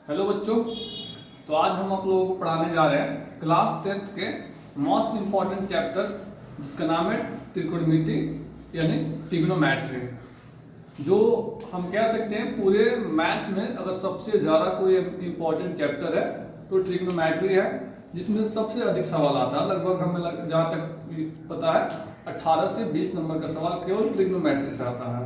Hello बच्चों। तो आज हम आप लोगों को पढ़ाने जा रहे हैं क्लास 10th के मोस्ट इम्पॉर्टेंट चैप्टर जिसका नाम है त्रिकोणमिति यानी ट्रिग्नोमेट्री। जो हम कह सकते हैं पूरे मैथ्स में अगर सबसे ज़्यादा कोई इम्पॉर्टेंट चैप्टर है तो ट्रिग्नोमेट्री है, जिसमें सबसे अधिक सवाल आता है। लगभग हमें जहाँ तक पता है 18 से 20 नंबर का सवाल केवल ट्रिग्नोमेट्री से आता है।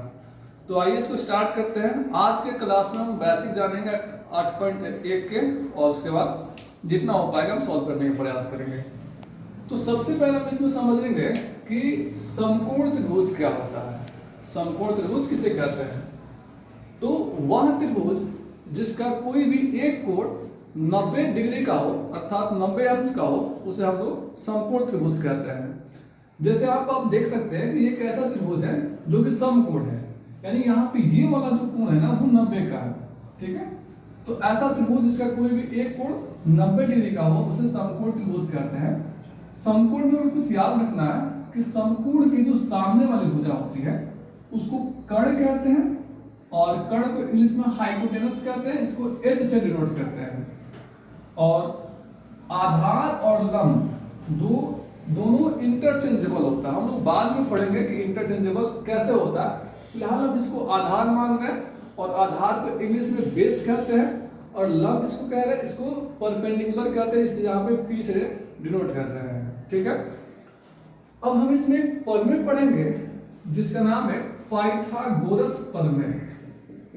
तो आइए इसको स्टार्ट करते हैं। आज के क्लास में हम बेसिक जानेंगे 8.1 के, और उसके बाद जितना हो पाएगा हम सॉल्व करने का प्रयास करेंगे। तो सबसे पहले हम इसमें समझेंगे कि समकोण त्रिभुज क्या होता है। समकोण त्रिभुज किसे कहते हैं? तो वह त्रिभुज जिसका कोई भी एक कोण 90 डिग्री का हो, अर्थात 90 अंश का हो, उसे हम लोग समकोण त्रिभुज कहते हैं। जैसे आप देख सकते हैं कि एक ऐसा त्रिभुज है जो कि समकोण है, यानी यहाँ पे ये वाला जो कोण है ना वो 90 का है, ठीक है। तो ऐसा त्रिभुज जिसका कोई भी एक कोण 90 डिग्री का हो उसे समकोण त्रिभुज कहते हैं। समकोण में कुछ याद रखना है कि समकोण की जो सामने वाली भुजा होती है उसको कर्ण कहते हैं, और कर्ण को इंग्लिश में हाइपोटेनस कहते हैं, इसको एच से डिनोट करते हैं। और आधार और लंब दोनों इंटरचेंजेबल होता है। हम लोग बाद में पढ़ेंगे कि इंटरचेंजेबल कैसे होता है। फिलहाल हम इसको आधार मान रहे हैं, और आधार को इंग्लिश में बेस कहते हैं, और लंब इसको कह रहे हैं, इसको परपेंडिकुलर कहते हैं, इसलिए यहाँ पे पी से डिनोट कर रहे हैं, ठीक है। अब हम इसमें प्रमेय पढ़ेंगे जिसका नाम है पाइथागोरस प्रमेय।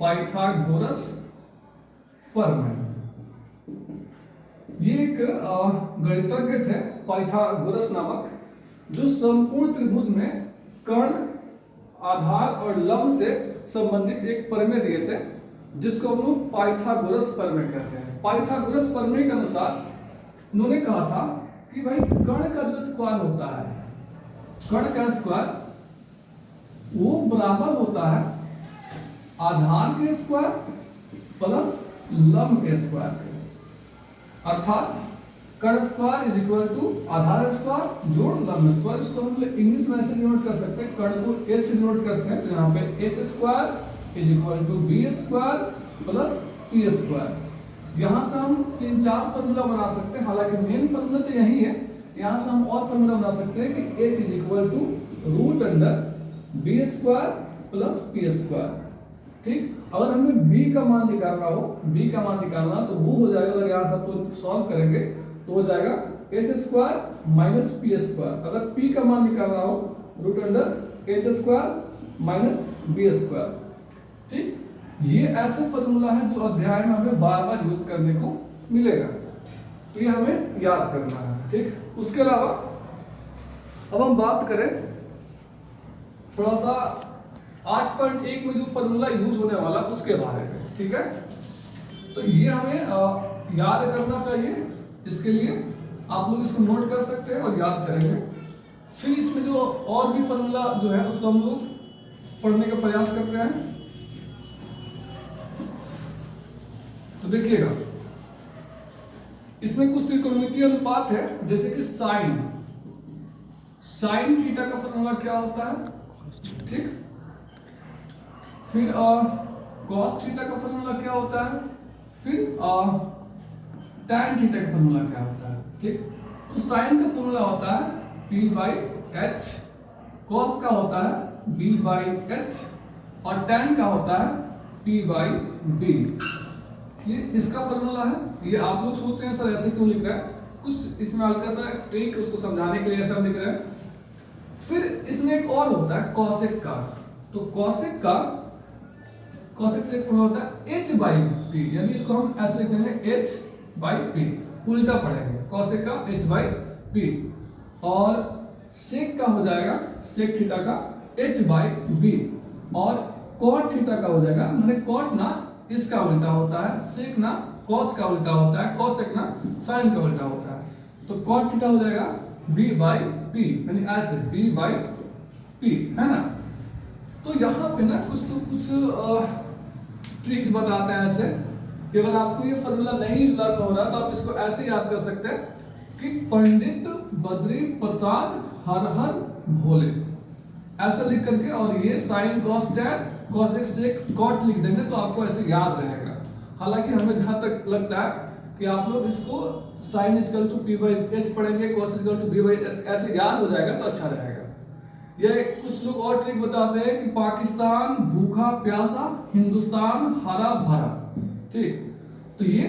पाइथागोरस प्रमेय ये एक गणितज्ञ थे पाइथागोरस नामक, जो समकोण त्रिभुज में कर्ण, आधार और लंब से संबंधित एक प्रमेय दिए थे, जिसको हम लोग पाइथागोरस प्रमेय कहते हैं। पाइथागोरस प्रमेय के अनुसार उन्होंने कहा था कि भाई कर्ण का जो स्क्वायर होता है, कर्ण का स्क्वायर वो बराबर होता है आधार के स्क्वायर प्लस लंब के स्क्वायर के। अर्थात कर्ण स्क्वायर इज इक्वल टू आधार स्क्वायर जोड़ लंब स्क्वायर। इसको हम इंग्लिश में ऐसे डिनोट कर सकते हैं, कर्ण को h से डिनोट करते हैं, तो यहाँ पे h square is equal to b square plus p square. यहाँ से हम 3-4 फॉर्मूला बना सकते हैं, हालांकि मेन फॉर्मूला तो यही है। यहाँ से हम और फॉर्मूला बना सकते हैं कि h is equal to root under b square plus p square, ठीक। अगर हमें b का मान निकालना हो, b का मान निकालना तो वो हो जाएगा, अगर यहाँ से आप सॉल्व करेंगे तो हो जाएगा h square minus p square. अगर p का मान निकालना हो root under h square minus b square, ठीक। ये ऐसे फॉर्मूला है जो अध्याय में हमें बार बार यूज करने को मिलेगा, तो ये हमें याद करना है, ठीक। उसके अलावा अब हम बात करें थोड़ा सा 8.1 में जो फॉर्मूला यूज होने वाला उसके बारे में, ठीक है। तो ये हमें याद करना चाहिए। इसके लिए आप लोग इसको नोट कर सकते हैं और याद करेंगे। फिर इसमें जो और भी फॉर्मूला जो है उसको हम लोग पढ़ने का प्रयास करते हैं। तो देखिएगा, इसमें कुछ त्रिकोणमितीय अनुपात है, जैसे कि साइन थीटा का फॉर्मूला क्या होता है, ठीक। फिर कॉस थीटा का फॉर्मूला क्या होता है, फिर tan थीटा का फॉर्मूला क्या होता है, ठीक। तो साइन का फॉर्मूला होता है p/h, कॉस का होता है b/h, और tan का होता है p/b। ये इसका फॉर्मूला है। ये आप लोग सोचते हैं सर ऐसे क्यों लिख रहा है, कुछ इसमें हल्का सा ट्रिक उसको समझाने के लिए ऐसा लिख रहा है। फिर इसमें एक और होता है कॉसेक का। तो कॉसेक का फॉर्मूला होता है h/p, यानी इसको हम ऐसे लिख देंगे h/p, उल्टा पढ़ेंगे, कॉसेक का h/p। और सेक का हो जाएगा, सेक थीटा का h/b, और कॉट थीटा का हो जाएगा, माने कॉट ना इसका उल्टा होता है, सेक ना कॉस का उल्टा होता है, कॉसेक ना साइन का उल्टा होता है। तो कॉट थीटा हो जाएगा b/p, यानी ऐसे b/p, है ना। तो यहाँ पे ना कुछ ट्रिक्स बताते हैं ऐसे कि अगर आपको ये फॉर्मूला नहीं लर्न हो रहा तो आप इसको ऐसे याद कर सकते हैं कि पंडित बद्री प्रसाद हर हर भोले, ऐसा लिख करके, और ये sine cos tan cosec sec cot लिख देंगे तो आपको ऐसे याद रहेगा। हालांकि हमें जहां तक लगता है कि आप लोग इसको sine equal to P by H पढ़ेंगे, cos equal to B by H, ऐसे याद हो जाएगा तो अच्छा रहेगा। ये कुछ लोग और ट्रिक बताते हैं कि पाकिस्तान भूखा प्यासा, हिंदुस्तान हरा भरा। ठीक, तो ये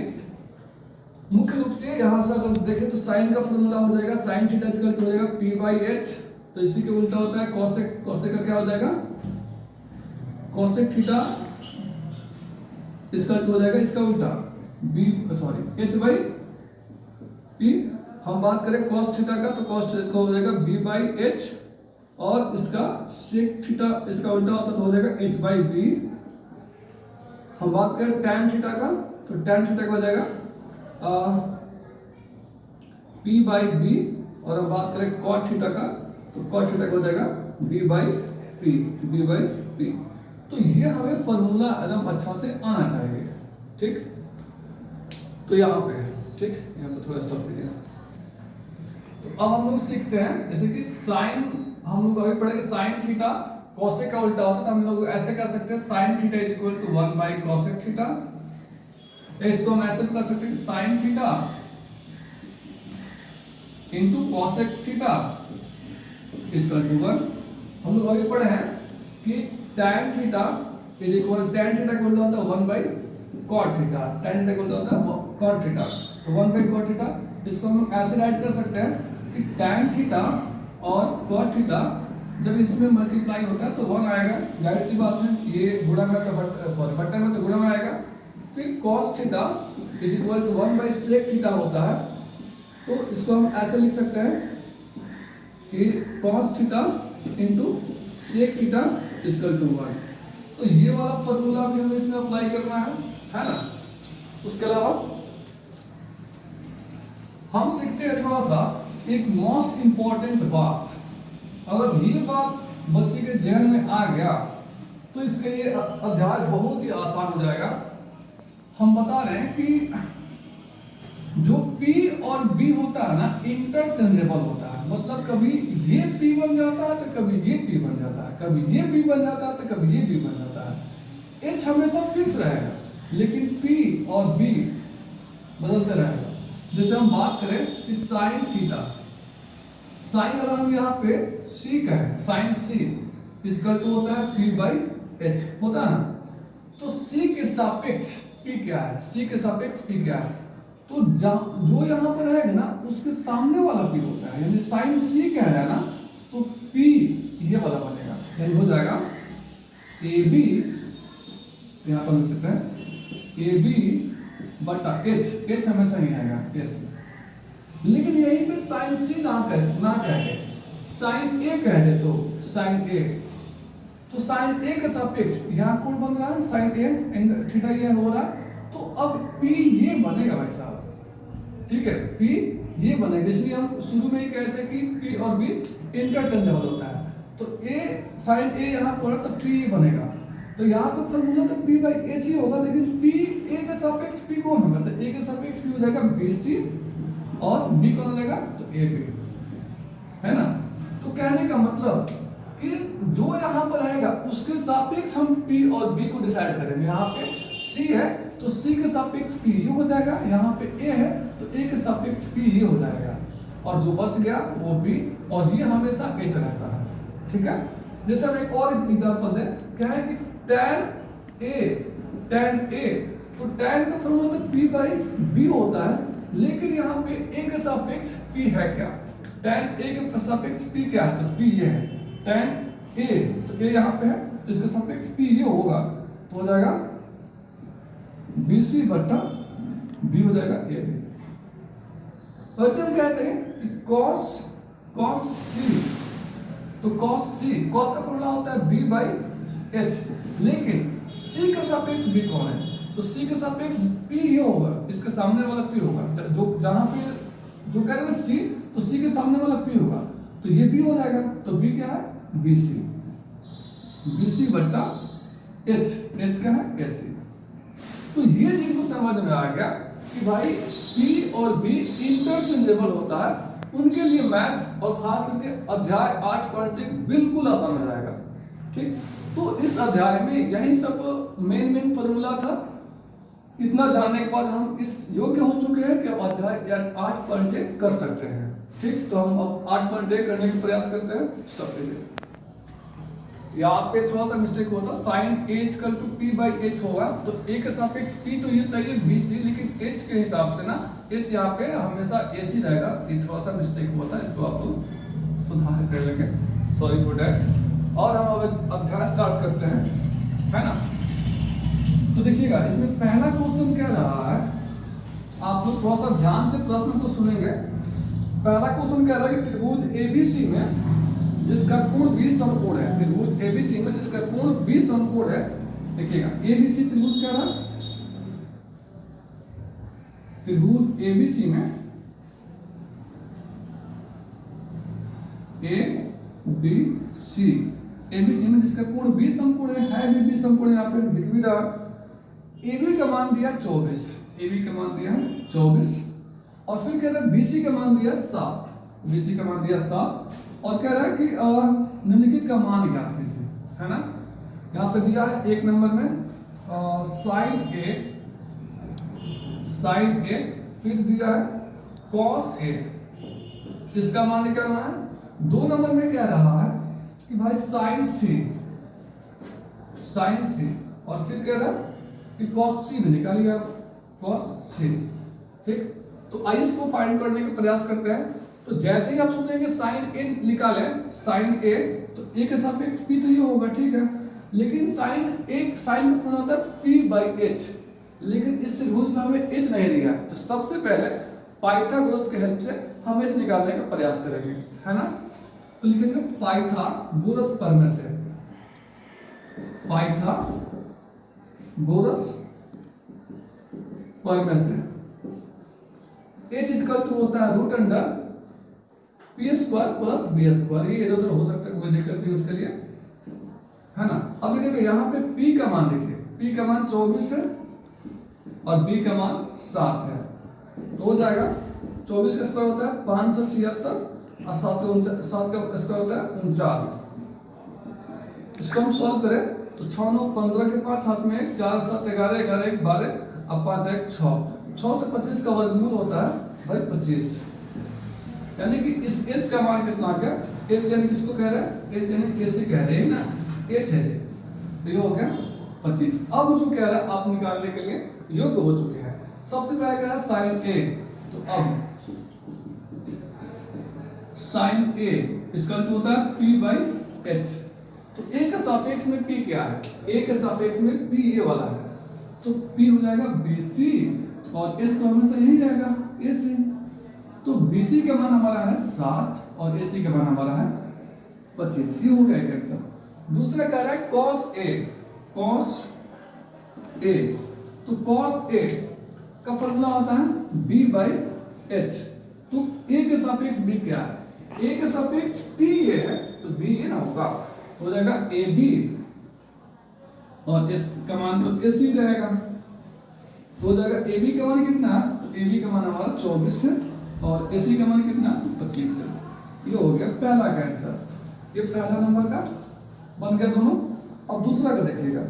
मुख्य रूप से यहां से अगर देखें तो साइन का फॉर्मूला हो जाएगा साइन थीटा इक्वल टू हो जाएगा पी बाई एच, तो इसी के उल्टा होता है कोसेक, कोसेक का क्या हो जाएगा कोसेक थीटा इक्वल टू हो जाएगा इसका उल्टा B sorry H by P. हम बात करें कॉस थीटा का तो कॉस थीटा हो जाएगा बी बाई एच, और इसका सेक थीटा इसका उल्टा होता तो हो जाएगा एच बाई बी। हम बात करें टैन थीटा का तो टैन थीटा का हो जाएगा पी बाई बी, और अब बात करें कॉट थीटा का तो कॉट थीटा का हो जाएगा B by P, B by P. तो ये हमें फॉर्मूला एकदम अच्छा से आना चाहिए। ठीक, तो यहाँ पे ठीक, यहाँ पे थोड़ा स्टॉप कीजिए। तो अब हम लोग सीखते हैं जैसे कि साइन, हम लोग अभी पढ़ेंगे साइन थीटा कोसेक का उल्टा होता है, तो हम लोग ऐसे कर सकते हैं sine theta is equal to 1 by cosec theta. इसको हम ऐसे कर सकते हैं sine theta into cosec theta equal to 1। हम लोग अभी पढ़े हैं कि tan theta is equal tan theta का उल्टा होता है 1 by cot theta, tan theta का उल्टा होता है cot थीटा, तो 1 बाई cot थीटा। इसको हम ऐसे राइट कर सकते हैं कि tan थीटा और cot थीटा जब इसमें मल्टीप्लाई होता है तो 1 आएगा, जाहिर सी बात है, ये गुणा में तो सॉरी बट्टा में तो गुणा में आएगा। फिर cos theta is equal to 1 by sec theta होता है, तो इसको हम ऐसे लिख सकते हैं कि cos theta into sec theta equal to 1। तो ये वाला फॉर्मूला भी हमें इसमें अप्लाई करना है ना। उसके अलावा हम सीखते हैं थोड़ा सा एक मोस्ट इंपॉर्टेंट बात, अगर ये बात बच्चे के जहन में आ गया तो इसके लिए अध्याय बहुत ही आसान हो जाएगा। हम बता रहे हैं कि जो P और B होता है ना इंटरचेंजेबल होता है, मतलब कभी ये P बन जाता है तो कभी ये P बन जाता है, कभी ये B बन जाता है तो कभी ये B बन जाता है। H हमेशा फिक्स रहेगा लेकिन P और B बदलते रहेगा। जैसे हम बात करें कि साइन थीटा, साइन अगर हम यहाँ पे C कहें साइन C इक्वल टू होता है P बाई H होता है ना, तो C के सापेक्ष P क्या है, C के सापेक्ष P क्या है, तो जो यहाँ पर रहेगा ना उसके सामने वाला P होता है, यानी साइन C कह रहा है ना तो P ये वाला बनेगा, यानी हो जाएगा AB, यहाँ पर लिख सकते हैं AB बटा H हमेशा ही आएगा S, लेकिन यहीं पे साइन C ना कहे साइन A कह दे तो साइन A, तो साइन A का सापेक्ष यहाँ कौन बन रहा है साइन A, थीटा ये हो रहा है, तो अब P ये बनेगा भाई साहब, ठीक है, P ये बनेगा। इसलिए हम शुरू में ही कहते हैं कि P और B इंटरचेंजेबल होता है, तो A साइन A यहाँ पर तो P ये बनेगा, तो यहाँ पे फॉर्मूला तो P बाई H ही होगा, लेकिन P A के सापेक्ष P कौन होगा, तो A के सापेक्ष P हो जाएगा BC और B कौन हो जाएगा तो AB, है ना। तो कहने का मतलब कि जो यहाँ पर आएगा उसके सापेक्ष हम P और B को डिसाइड करेंगे। यहाँ पे C है तो C के सापेक्ष P ये हो जाएगा, यहाँ पे A है तो A के सापेक्ष P ये हो जाएगा, और जो बच गया वो B, और ये हमेशा H रहता है, ठीक है। जैसे हम एक और एग्जांपल दें, क्या है कि tan A, तो tan का फॉर्मूला तो P बाई B होता है, लेकिन यहाँ पे A के सापेक्ष P है क्या, tan A के सापेक्ष P क्या है, तो P ये है, tan A तो A यहाँ पे है, इसके सापेक्ष P ये होगा, तो हो जाएगा BC बटा B हो जाएगा AB। वैसे हम कहते हैं कि cos C, तो cos का फॉर्मूला होता है B बाई H, लेकिन C का सापेक्ष B कौन है, तो C के सापेक्ष P ये होगा, इसके सामने वाला P होगा, जो जहां पे जो करेंगे C तो C के सामने वाला P होगा, तो ये B हो जाएगा, तो B क्या है BC बटा H क्या है AC। तो ये जिनको समझ में आ गया कि भाई P और B इंटरचेंजेबल होता है, उनके लिए मैथ और खास करके अध्याय 8 पॉइंट बिल्कुल आसान हो जाएगा, ठीक। तो इस अध्याय में यही सब मेन फॉर्मूला था, इतना जानने के बाद हम इस योग्य हो चुके हैं कि हम अध्याय या 8.1 कर सकते हैं। ठीक, तो हम अब 8.1 करने का प्रयास करते हैं। स्टॉप लीजिए। यहाँ पे थोड़ा सा मिस्टेक होता, sine A equal to P by H होगा, तो ए के सापेक्ष पी तो ये सही है बी सी, लेकिन एच के हिसाब से ना एच यहाँ पे हमेशा ए सी रहेगा। ये थोड़ा सा मिस्टेक हुआ था, इसको आप लोग सुधार कर लेंगे, सॉरी फॉर डैट। और हम अब अध्याय स्टार्ट करते हैं, है ना। तो देखिएगा इसमें पहला क्वेश्चन क्या रहा है, आप लोग थोड़ा सा ध्यान से प्रश्न को सुनेंगे। पहला क्वेश्चन कह रहा है कि त्रिभुज एबीसी में जिसका कोण 20 समकोण है, त्रिभुज एबीसी में जिसका कोण 20 समकोण है। देखिएगा एबीसी त्रिभुज क्या रहा, त्रिभुज एबीसी में ए बी सी, एबीसी में जिसका कोण 20 समकोण है भी 20 समकोण यहाँ पे दिख भी रहा। एबी का मान दिया 24, एबी का मान दिया 24, और फिर कह रहा है बीसी का मान दिया 7, बीसी का मान दिया 7, और कह रहा है कि निम्नलिखित का मान ज्ञात कीजिए, है ना। यहाँ पे दिया है एक नंबर में साइन ए, फिर दिया है कॉस ए, इसका मान निकालना है। 2 नंबर में कह रहा है कि भाई साइन सी, और फिर कह रहा है कि कॉस सी भी निकालिए आप, कॉस सी। ठीक, तो आइए इसको फाइंड करने का प्रयास करते हैं। तो जैसे ही आप सोचेंगे साइन ए निकालें, साइन ए, तो ए के सापेक्ष पी तो ये होगा, ठीक है, लेकिन साइन का कोण होता है पी बाई एच, लेकिन इस त्रिभुज में हमें एच नहीं दिया, तो सबसे पहले पाइथागोरस के हेल्प से हम इस निकालने का प्रयास करेंगे, है ना। तो लिखेंगे पाइथागोरस प्रमेय से, पाइथागोरस प्रमेय से एच इक्वल टू होता है root under P square plus B square, ये इधर उधर हो सकता है, कोई दिक्कत नहीं उसके लिए, है ना। अब देखिए यहाँ पे P का मान देखिए, P का मान 24 है और B का मान 7 है, तो हो जाएगा 24 का स्क्वायर होता है 576 और 7 का स्क्वायर होता है 49। इसको हम सॉल्व करें तो 6 9 15 के पास हाथ में 1, 4 7 11 11 1 12 अब 5 1 6, 6 से 25 का वर्गमूल होता है भाई 25, यानी कि इस h का मान कितना आ गया, h यानी किसको कह रहे हैं, h यानी कैसे कह रहे हैं ना, h है, तो ये हो गया 25। अब जो कह रहा है आप निकालने के लिए योग्य हो चुके हैं। सबसे पहले कह रहा है साइन a, तो अब साइन a इसका अर्थ होता है p बाई h, तो a के सापेक्ष में p क्या है, a के सापेक्ष में p ये वाला है, तो p हो जाएगा bc और s तो हमेशा यही रहेगा ac, तो BC का मान हमारा है 7 और AC का मान हमारा है 25, ये हो गया एक आंसर। दूसरा कह रहा है cos A, तो cos A का फॉर्मूला होता है B बाई H, तो A के सापेक्ष B क्या है, A के सापेक्ष P ये है, तो B ये ना होगा, हो जाएगा AB और S का मान तो AC रहेगा, तो हो जाएगा AB का मान कितना, तो AB का मान हमारा 24 है और AC का मान कितना 25 है। ये हो गया पहला का आंसर, ये पहला नंबर का बन गया दोनों। अब दूसरा का देखिएगा,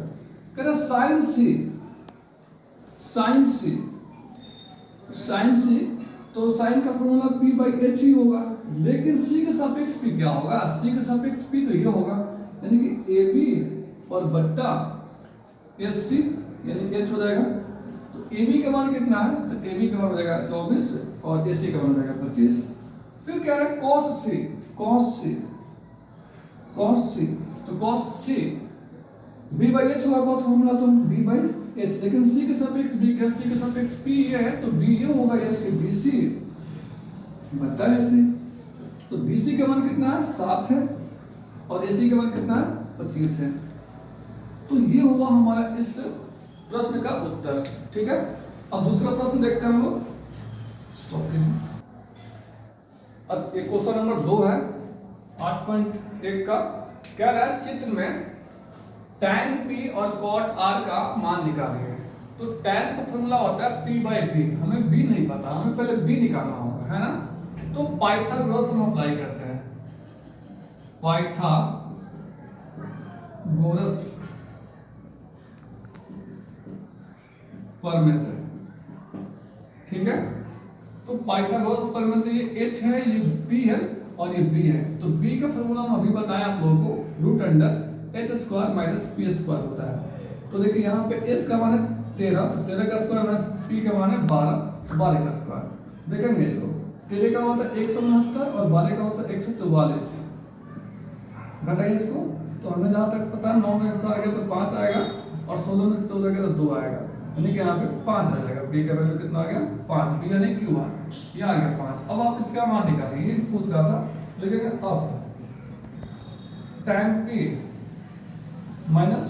कह रहा साइन सी, तो साइन का फॉर्मूला P बाई H ही होगा, लेकिन C के सापेक्ष P क्या होगा, C के सापेक्ष P तो ये होगा, यानी कि AB और बट्टा SC यानी H हो जाएगा। तो AB का मान कितना है, तो AB का मान हो जाएगा 24 और AC का मान हो जाएगा 25। फिर कह रहा है cos C, तो cos C B by H होगा, cos फॉर्मूला तो B बाई H, लेकिन C के सापेक्ष B क्या, C के सापेक्ष P ये है, तो B ये होगा, यानी कि BC बट्टा AC, तो BC का मान कितना है 7 है और AC का मान कितना है 25 है। तो ये हुआ हमारा इस प्रश्न का उत्तर, ठीक है। अब दूसरा प्रश्न देखते हैं हम लोग, स्टॉप कीजिए। अब एक क्वेश्चन नंबर 2 है 8.1 का, क्या रहा है चित्र में tan p और cot r का मान निकालिए। तो tan का फॉर्मूला होता है p बाई v, हमें b नहीं पता, हमें पहले b निकालना होगा, है ना। तो पाइथागोरस हम अप्लाई करते हैं, पाइथागोरस पर में से, ठीक है। तो पाइथागोरस पर में से ये h है, ये p है और ये b है। तो b का फॉर्मूला हम अभी बताया आप लोगों को, root under h square minus p square होता है। तो देखिए यहाँ पे h का मान है 13, 13 का स्क्वायर माइनस p का मान है 12, 12 का स्क्वायर। देखेंगे इसको, 13 का होता है 169 और 12 का होता है 144। घटाइए इसको, तो हमें जहाँ तक पता है 9 में से आ गया तो 5 आएगा और 16 में से 14 गया तो 2 आएगा, यानी कि यहाँ पे 5 आ जाएगा। b का वैल्यू कितना आ गया 5, b यानी q आ ये आ गया 5। अब आप इसका मान निकालिए, ये पूछ रहा था, लिखेंगे अब tan p minus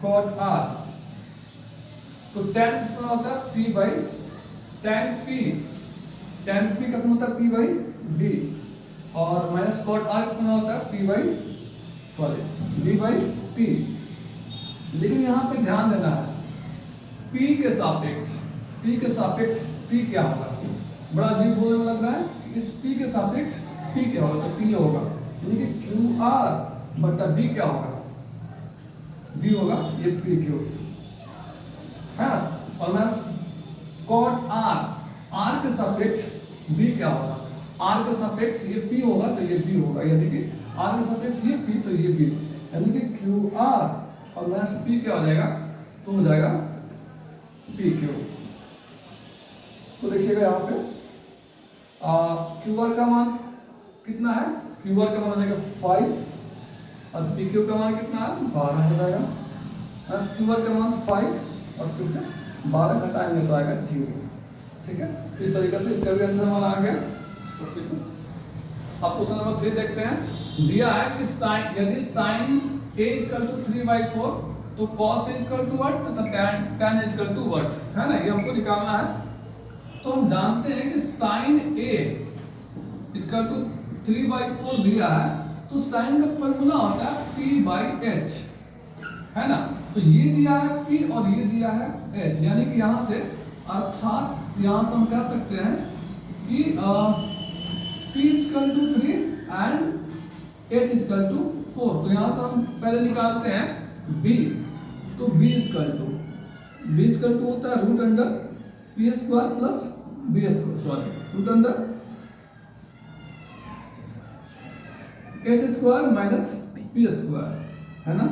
cot r। तो tan कितना होता है p बाई tan p कितना होता है p बाई d और माइनस cot r कितना होता है p by d by p। लेकिन यहाँ पे ध्यान देना है, p के सापेक्ष p क्या होगा। बड़ा अजीब बोलने में लग रहा है, इस p के सापेक्ष p क्या होगा, तो p होगा, यानी कि qr बटा b क्या होगा, b होगा ये pq है ना। और मैं cot r के सापेक्ष b क्या होगा, r के सापेक्ष ये p होगा तो ये b होगा, यानी कि r के सापेक्ष ये p तो ये b, यानी कि qr और माइनस p क्या हो जाएगा, तो हो जाएगा pq। तो देखिएगा यहाँ पे qr का मान कितना है, qr का मान हो जाएगा 5 और pq का मान कितना है 12 हो जाएगा। बस qr का मान 5 और फिर से 12 घटाएंगे तो आएगा 0, ठीक है। इस तरीके से इसका भी आंसर हमारा आ गया। अब क्वेश्चन नंबर 3 देखते हैं। दिया है कि sin, यदि sin a = 3/4 तो cos a = what तथा tan a = what, है ना, ये हमको निकालना है। तो हम जानते हैं कि sin a = 3/4 दिया है, तो sin का फॉर्मूला होता है p/h, है ना। तो ये दिया है p और ये दिया है h, यानी कि यहाँ से अर्थात यहाँ से हम कह सकते हैं कि p = 3 एंड h = 4। तो यहाँ से हम पहले निकालते हैं b, तो b = होता है root under p square plus b square, sorry root under h square minus p square, है ना।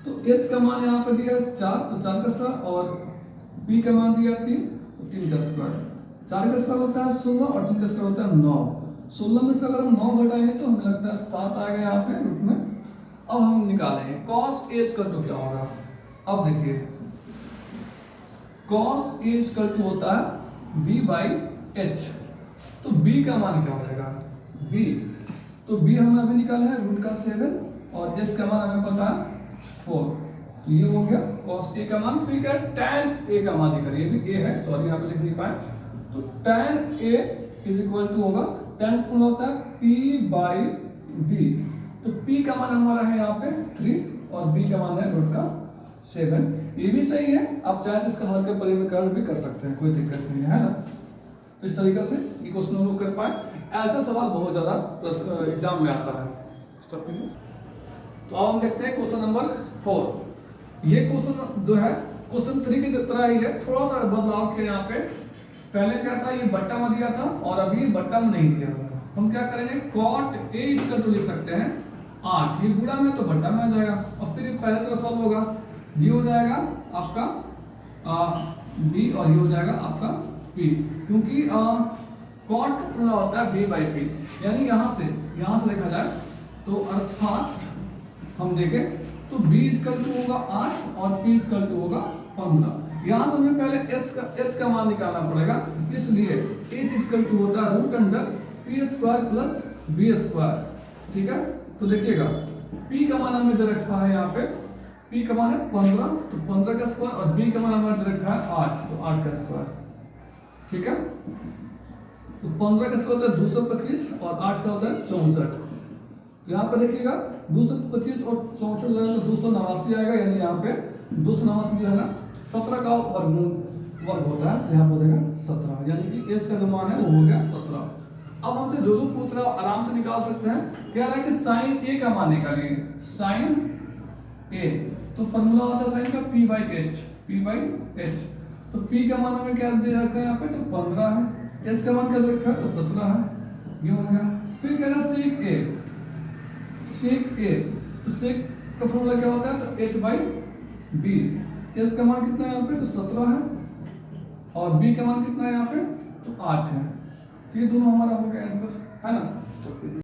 तो h का मान यहाँ पे दिया 4, तो 4 का स्क्वायर और p का मान दिया 3, तो 3 का स्क्वायर। 4 का स्क्वायर होता है 16 और 3 का स्क्वायर होता है 9। 16 में से अगर हम 9 घटाएंगे तो हमें लगता है 7 आ गया यहाँ पे रूट में। अब हम निकालेंगे cos a = क्या होगा। अब देखिए cos a = होता है b/h, तो b का मान क्या हो जाएगा b, तो b हमने अभी निकाला है रूट का 7 और s का मान हमें पता है 4, तो ये हो गया cos a का मान। फिर क्या tan a का मान निकालिए, ये भी a है, सॉरी यहाँ पे लिख नहीं पाए। तो tan a = होगा, tan फॉर्मूला होता है p/b, तो p का मान हमारा है यहाँ पे 3 और b का मान है रूट का 7। ये भी सही है, आप चाहे तो इसका हल्के परिवर्तन भी कर सकते हैं, कोई दिक्कत नहीं है ना। तो इस तरीके से ये क्वेश्चन हम लोग कर पाए। ऐसा सवाल बहुत ज्यादा एग्जाम में आता है। तो अब हम देखते हैं क्वेश्चन नंबर 4। ये क्वेश्चन जो है क्वेश्चन 3 की तरह ही है, थोड़ा सा बदलाव किया यहाँ पे। पहले क्या था, ये बट्टा में दिया था और अभी ये बट्टा में नहीं दिया था। हम क्या करेंगे, cot a = लिख सकते हैं 8, ये गुणा में तो बट्टा में आ जाएगा और फिर पहले तरह सॉल्व होगा, ये हो जाएगा आपका b और ये हो जाएगा आपका p, क्योंकि cot पूरा होता है b/p, यानी यहाँ से लिखा जाए तो अर्थात हम देखें तो b = होगा 8 और p = होगा 15। यहाँ से हमें पहले h का मान निकालना पड़ेगा, इसलिए h = होता है root under p square plus b square, ठीक है। तो देखिएगा p का मान हमें दे रखा है यहाँ पे, p का मान है 15, तो 15 का स्क्वायर और b का मान हमें दे रखा है 8, तो 8 का स्क्वायर, ठीक है। तो 15 का स्क्वायर होता है 225 और 8 का होता है 64। यहाँ पे देखिएगा 225 और 64 लगाएंगे तो 289 आएगा, यानी यहाँ पे 289 जो है ना 17 का वर्ग होता है, तो यहाँ पे हो जाएगा 17, यानी कि h का जो मान है वो हो गया 17। अब हमसे जो पूछ रहा है आराम से निकाल सकते हैं। कह रहा है कि sin a का मान निकालिए, sin a तो फॉर्मूला होता है sin का p/h, तो P का मान हमें क्या दे रखा है यहाँ पे, तो 15 है। S का मान क्या दे रखा है, तो 17 है। ये हो गया। फिर कह रहा है sec A, तो sec का फॉर्मूला क्या होता है, तो h/b। S का मान कितना है यहाँ पे, तो 17 है और B का मान कितना है यहाँ पे, तो 8 है। तो ये दोनों हमारा हो गया आंसर, है ना।